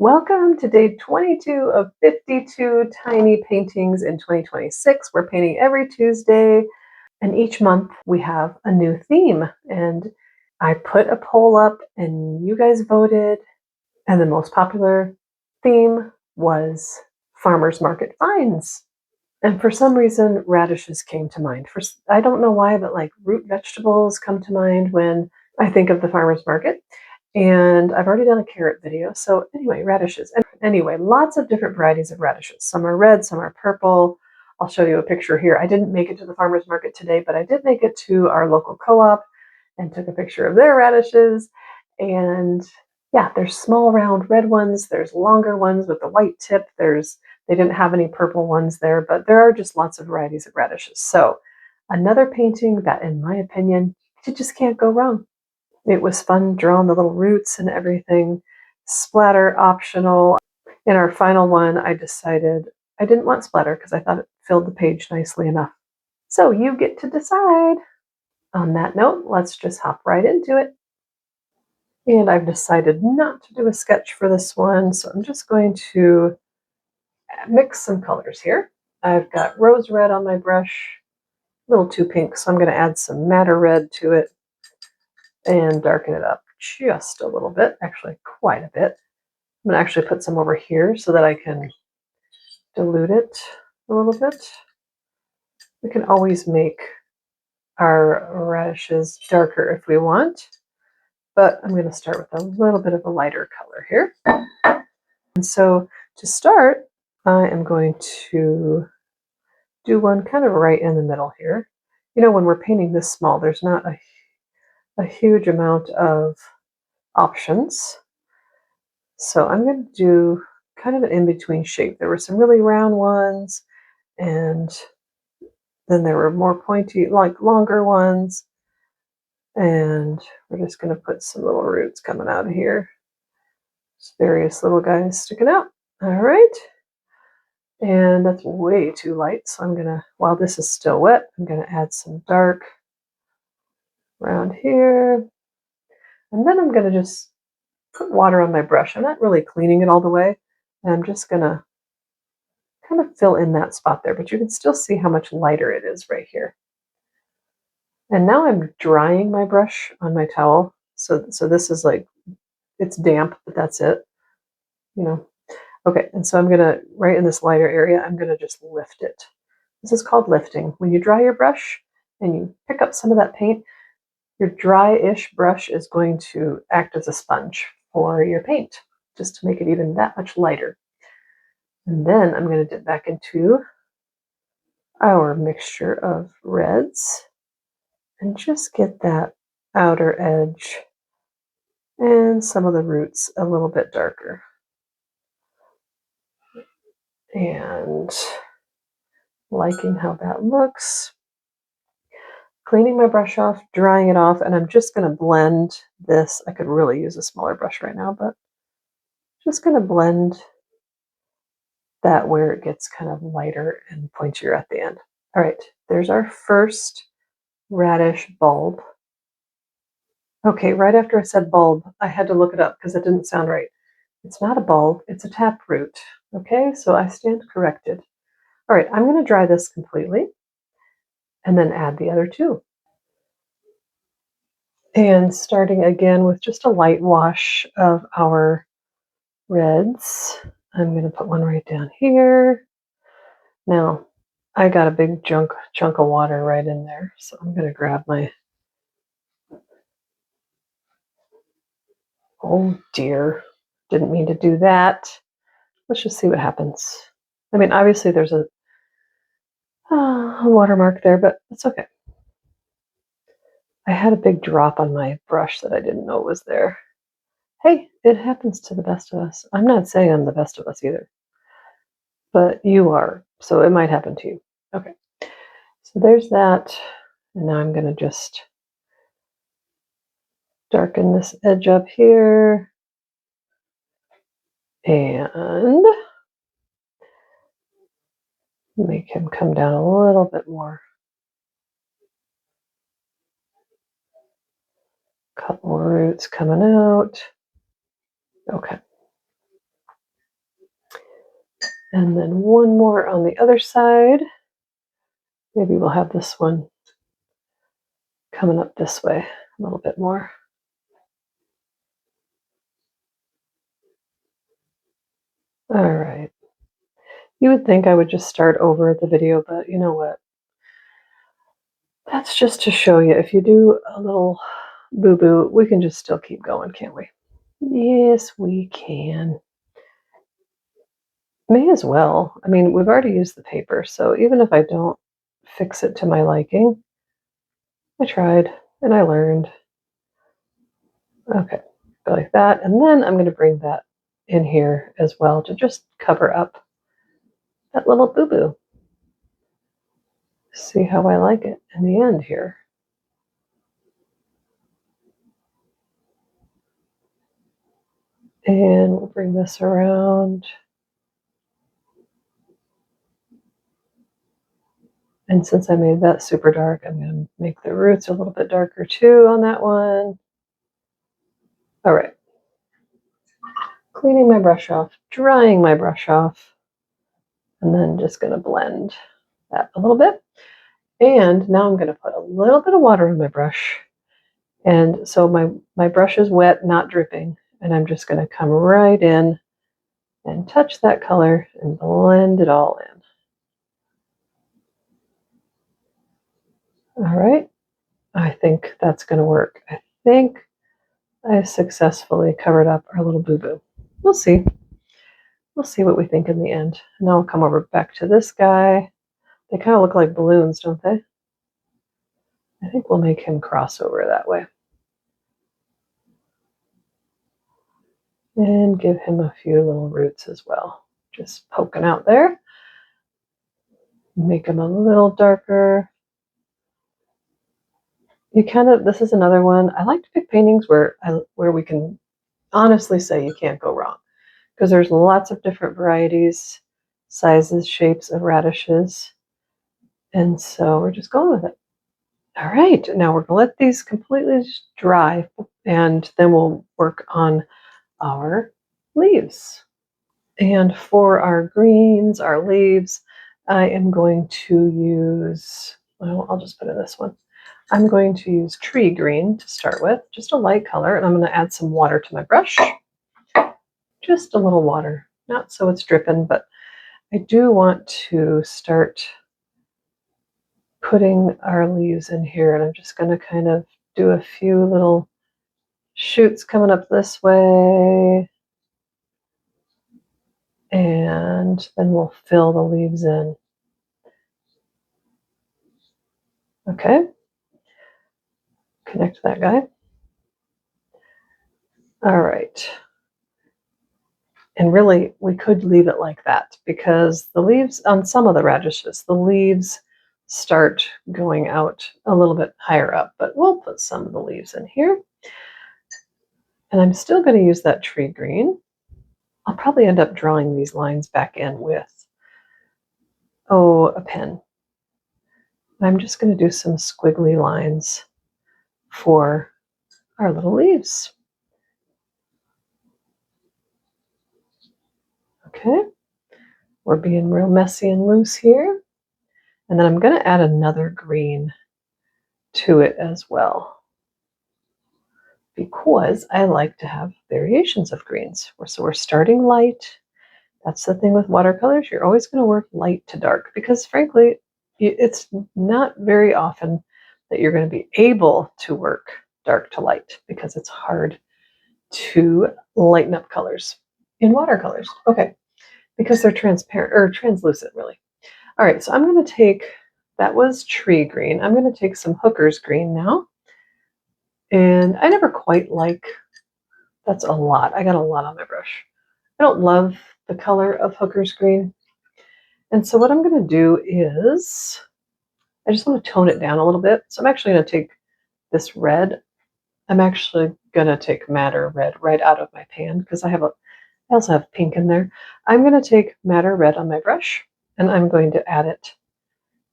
Welcome to day 22 of 52 tiny paintings in 2026. We're painting every Tuesday, and each month we have a new theme. And I put a poll up, and you guys voted, and the most popular theme was farmers market finds. And for some reason, radishes came to mind. I don't know why, but like root vegetables come to mind when I think of the farmers market. And I've already done a carrot video. So anyway, radishes. And anyway, lots of different varieties of radishes. Some are red, some are purple. I'll show you a picture here. I didn't make it to the farmer's market today, but I did make it to our local co-op and took a picture of their radishes. And yeah, there's small round red ones. There's longer ones with the white tip. They didn't have any purple ones there, but there are just lots of varieties of radishes. So another painting that, in my opinion, you just can't go wrong. It was fun drawing the little roots and everything. Splatter optional. In our final one, I decided I didn't want splatter because I thought it filled the page nicely enough. So you get to decide. On that note, let's just hop right into it. And I've decided not to do a sketch for this one, so I'm just going to mix some colors here. I've got rose red on my brush, a little too pink, so I'm going to add some madder red to it and darken it up just a little bit, actually quite a bit. I'm going to actually put some over here so that I can dilute it a little bit. We can always make our radishes darker if we want, but I'm going to start with a little bit of a lighter color here. And so to start, I am going to do one kind of right in the middle here. You know, when we're painting this small, there's not a huge amount of options. So I'm going to do kind of an in-between shape. There were some really round ones, and then there were more pointy, like longer ones. And we're just going to put some little roots coming out of here. Just various little guys sticking out. All right. And that's way too light. So I'm going to, while this is still wet, I'm going to add some dark around here. And then I'm going to just put water on my brush. I'm not really cleaning it all the way. And I'm just going to kind of fill in that spot there, but you can still see how much lighter it is right here. And now I'm drying my brush on my towel. So this is like, it's damp, but that's it, you know. Okay, and so I'm gonna, right in this lighter area, I'm gonna just lift it. This is called lifting. When you dry your brush and you pick up some of that paint, your dry-ish brush is going to act as a sponge for your paint, just to make it even that much lighter. And then I'm gonna dip back into our mixture of reds and just get that outer edge and some of the roots a little bit darker. And liking how that looks. Cleaning my brush off, drying it off, and I'm just going to blend this. I could really use a smaller brush right now, but just going to blend that where it gets kind of lighter and pointier at the end. All right, there's our first radish bulb. Okay, right after I said bulb, I had to look it up because it didn't sound right. It's not a bulb, it's a taproot. Okay, so I stand corrected. All right, I'm going to dry this completely and then add the other two. And starting again with just a light wash of our reds. I'm going to put one right down here. Now, I got a big chunk of water right in there, so I'm going to grab my... Oh dear, didn't mean to do that. Let's just see what happens. I mean, obviously there's a watermark there, but it's okay. I had a big drop on my brush that I didn't know was there. Hey, it happens to the best of us. I'm not saying I'm the best of us either, but you are, so it might happen to you. Okay, so there's that, and now I'm going to just darken this edge up here and make him come down a little bit more. Couple roots coming out. Okay. And then one more on the other side. Maybe we'll have this one coming up this way a little bit more. All right. You would think I would just start over the video, but you know what? That's just to show you, if you do a little boo-boo, we can just still keep going, can't we? Yes, we can. May as well. I mean, we've already used the paper, so even if I don't fix it to my liking, I tried and I learned. Okay, go like that. And then I'm going to bring that in here as well to just cover up that little boo-boo. See how I like it in the end here. And we'll bring this around. And since I made that super dark, I'm going to make the roots a little bit darker too on that one. All right. Cleaning my brush off, drying my brush off, and then just going to blend that a little bit. And now I'm going to put a little bit of water in my brush. And so my brush is wet, not dripping. And I'm just going to come right in and touch that color and blend it all in. All right. I think that's going to work. I think I successfully covered up our little boo-boo. We'll see. We'll see what we think in the end. Now I'll come over back to this guy. They kind of look like balloons, don't they? I think we'll make him cross over that way. And give him a few little roots as well. Just poking out there. Make him a little darker. This is another one. I like to pick paintings where we can honestly say you can't go wrong, because there's lots of different varieties, sizes, shapes of radishes. And so we're just going with it. All right, now we're going to let these completely dry, and then we'll work on our leaves. And for our greens, our leaves, I am going to use, well, I'll just put in this one. I'm going to use tree green to start with, just a light color, and I'm going to add some water to my brush. Just a little water, not so it's dripping, but I do want to start putting our leaves in here, and I'm just going to kind of do a few little shoots coming up this way, and then we'll fill the leaves in. Okay, connect that guy. All right. And really, we could leave it like that, because the leaves on some of the radishes, the leaves start going out a little bit higher up, but we'll put some of the leaves in here. And I'm still going to use that tree green. I'll probably end up drawing these lines back in with, a pen. I'm just going to do some squiggly lines for our little leaves. Okay, we're being real messy and loose here. And then I'm going to add another green to it as well, because I like to have variations of greens. So we're starting light. That's the thing with watercolors. You're always going to work light to dark, because frankly, it's not very often that you're going to be able to work dark to light, because it's hard to lighten up colors in watercolors. Okay, because they're transparent or translucent, really. All right, so I'm going to take, that was tree green. I'm going to take some hooker's green now. And I never quite like, that's a lot. I got a lot on my brush. I don't love the color of hooker's green. And so what I'm going to do is, I just want to tone it down a little bit. So I'm actually going to take this red. I'm actually going to take madder red right out of my pan, because I also have pink in there. I'm going to take madder red on my brush, and I'm going to add it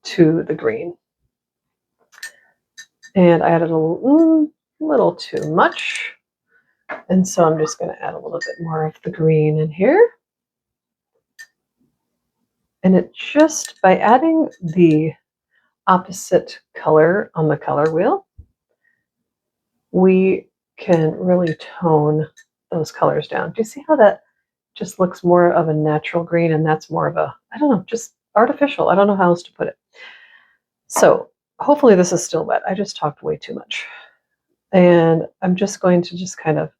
to the green. And I added a little too much. And so I'm just going to add a little bit more of the green in here. And it just, by adding the opposite color on the color wheel, we can really tone those colors down. Do you see how that just looks more of a natural green, and that's more of a, I don't know, just artificial. I don't know how else to put it. So hopefully this is still wet. I just talked way too much. And I'm just going to just kind of,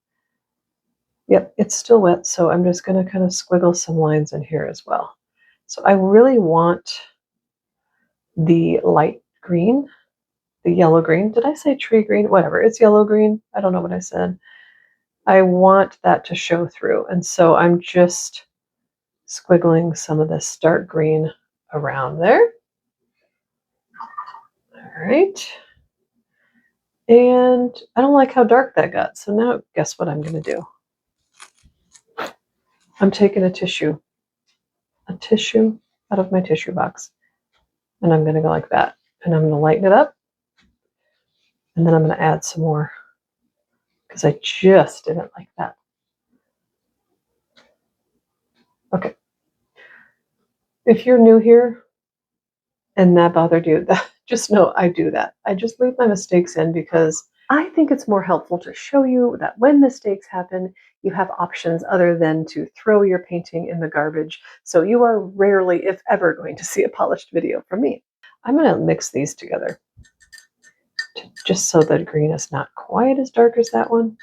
yep, it's still wet. So I'm just going to kind of squiggle some lines in here as well. So I really want the light green, the yellow green. Did I say tree green? Whatever, it's yellow green. I don't know what I said. I want that to show through. And so I'm just squiggling some of this dark green around there. All right. And I don't like how dark that got. So now guess what I'm going to do? I'm taking a tissue out of my tissue box. And I'm going to go like that. And I'm going to lighten it up. And then I'm going to add some more because I just didn't like that. Okay. If you're new here and that bothered you, just know I do that. I just leave my mistakes in because I think it's more helpful to show you that when mistakes happen, you have options other than to throw your painting in the garbage. So you are rarely, if ever, going to see a polished video from me. I'm going to mix these together just so the green is not quite as dark as that one.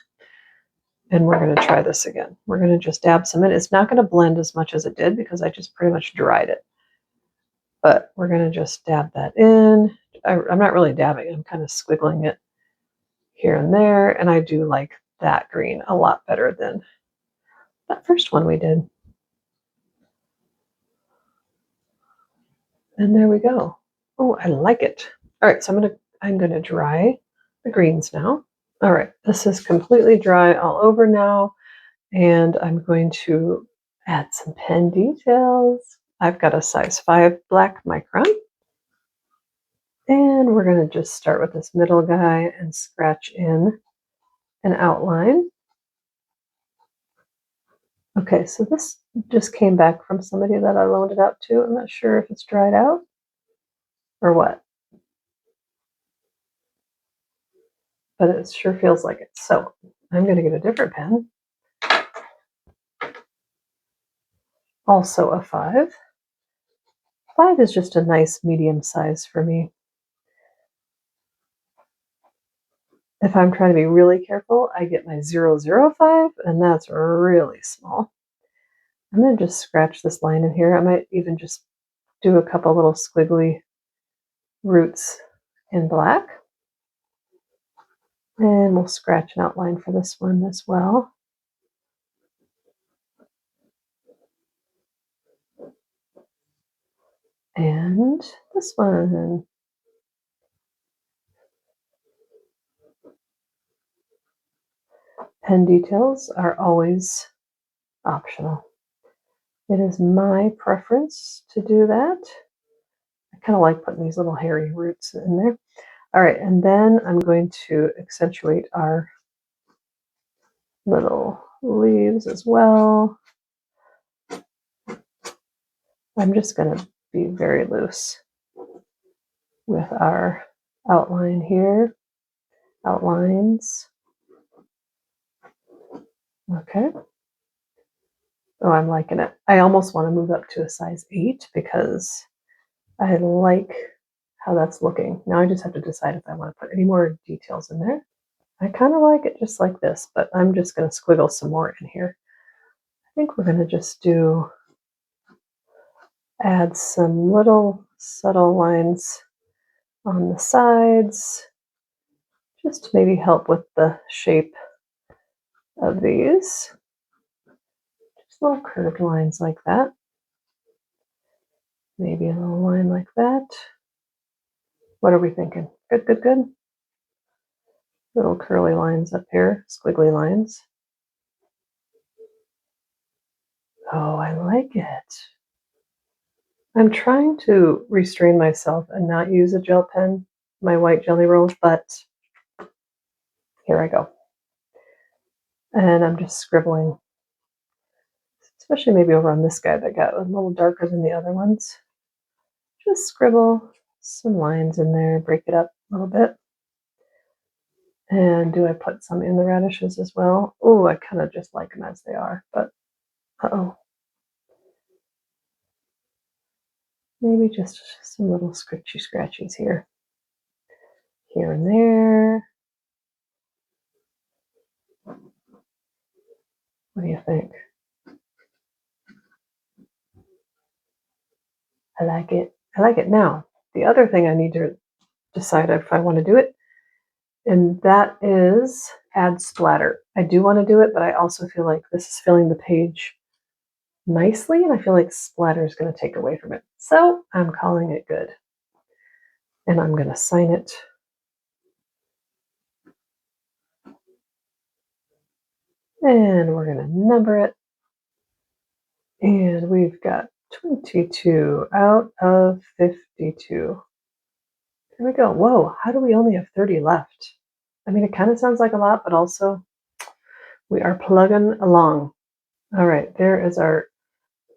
And we're going to try this again. We're going to just dab some in. It's not going to blend as much as it did because I just pretty much dried it. But we're going to just dab that in. I'm not really dabbing. I'm kind of squiggling it here and there. And I do like that green a lot better than that first one we did. And there we go. Oh, I like it. All right, so I'm gonna dry the greens now. All right, this is completely dry all over now. And I'm going to add some pen details. I've got a size 5 black micron. And we're going to just start with this middle guy and scratch in an outline. Okay, so this just came back from somebody that I loaned it out to. I'm not sure if it's dried out or what, but it sure feels like it. So I'm going to get a different pen, also a 5. 5 is just a nice medium size for me. If I'm trying to be really careful, I get my 005, and that's really small. I'm going to just scratch this line in here. I might even just do a couple little squiggly roots in black. And we'll scratch an outline for this one as well. And this one. Pen details are always optional. It is my preference to do that. I kind of like putting these little hairy roots in there. All right, and then I'm going to accentuate our little leaves as well. I'm just going to be very loose with our outline here, outlines. Okay. Oh, I'm liking it. I almost want to move up to a size 8 because I like how that's looking. Now I just have to decide if I want to put any more details in there. I kind of like it just like this, but I'm just going to squiggle some more in here. I think we're going to just add some little subtle lines on the sides, just to maybe help with the shape of these. Just little curved lines like that. Maybe a little line like that. What are we thinking? Good, good, good. Little curly lines up here, squiggly lines. Oh, I like it. I'm trying to restrain myself and not use a gel pen, my white jelly roll, but here I go. And I'm just scribbling especially maybe over on this guy that got a little darker than the other ones. Just scribble some lines in there, break it up a little bit. And do I put some in the radishes as well? Oh, I kind of just like them as they are, but uh-oh. Maybe just some little scratchy scratchies here and there. What do you think? I like it. I like it. Now, the other thing I need to decide if I want to do it, and that is add splatter. I do want to do it, but I also feel like this is filling the page nicely, and I feel like splatter is going to take away from it. So I'm calling it good. And I'm going to sign it. And we're going to number it. And we've got 22 out of 52. There we go. Whoa, how do we only have 30 left? I mean, it kind of sounds like a lot, but also we are plugging along. All right, there is our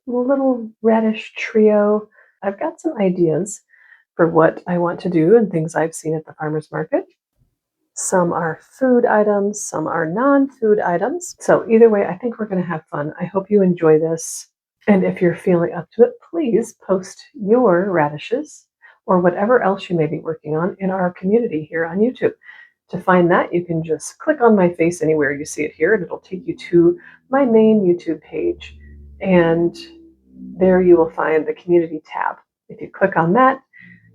little radish trio. I've got some ideas for what I want to do and things I've seen at the farmer's market. Some are food items, some are non-food items. So either way, I think we're going to have fun. I hope you enjoy this. And if you're feeling up to it, please post your radishes or whatever else you may be working on in our community here on YouTube. To find that, you can just click on my face anywhere you see it here, and it'll take you to my main YouTube page. And there you will find the community tab. If you click on that,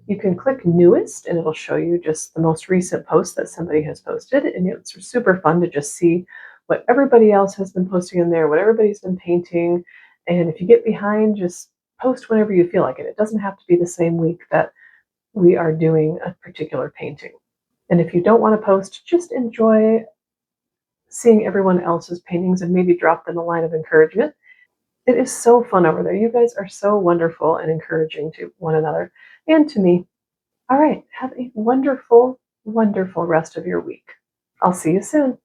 you can click newest, and it'll show you just the most recent post that somebody has posted. And it's super fun to just see what everybody else has been posting in there, what everybody's been painting. And if you get behind, just post whenever you feel like it. It doesn't have to be the same week that we are doing a particular painting. And if you don't want to post, just enjoy seeing everyone else's paintings and maybe drop them a line of encouragement. It is so fun over there. You guys are so wonderful and encouraging to one another and to me. All right, have a wonderful, wonderful rest of your week. I'll see you soon.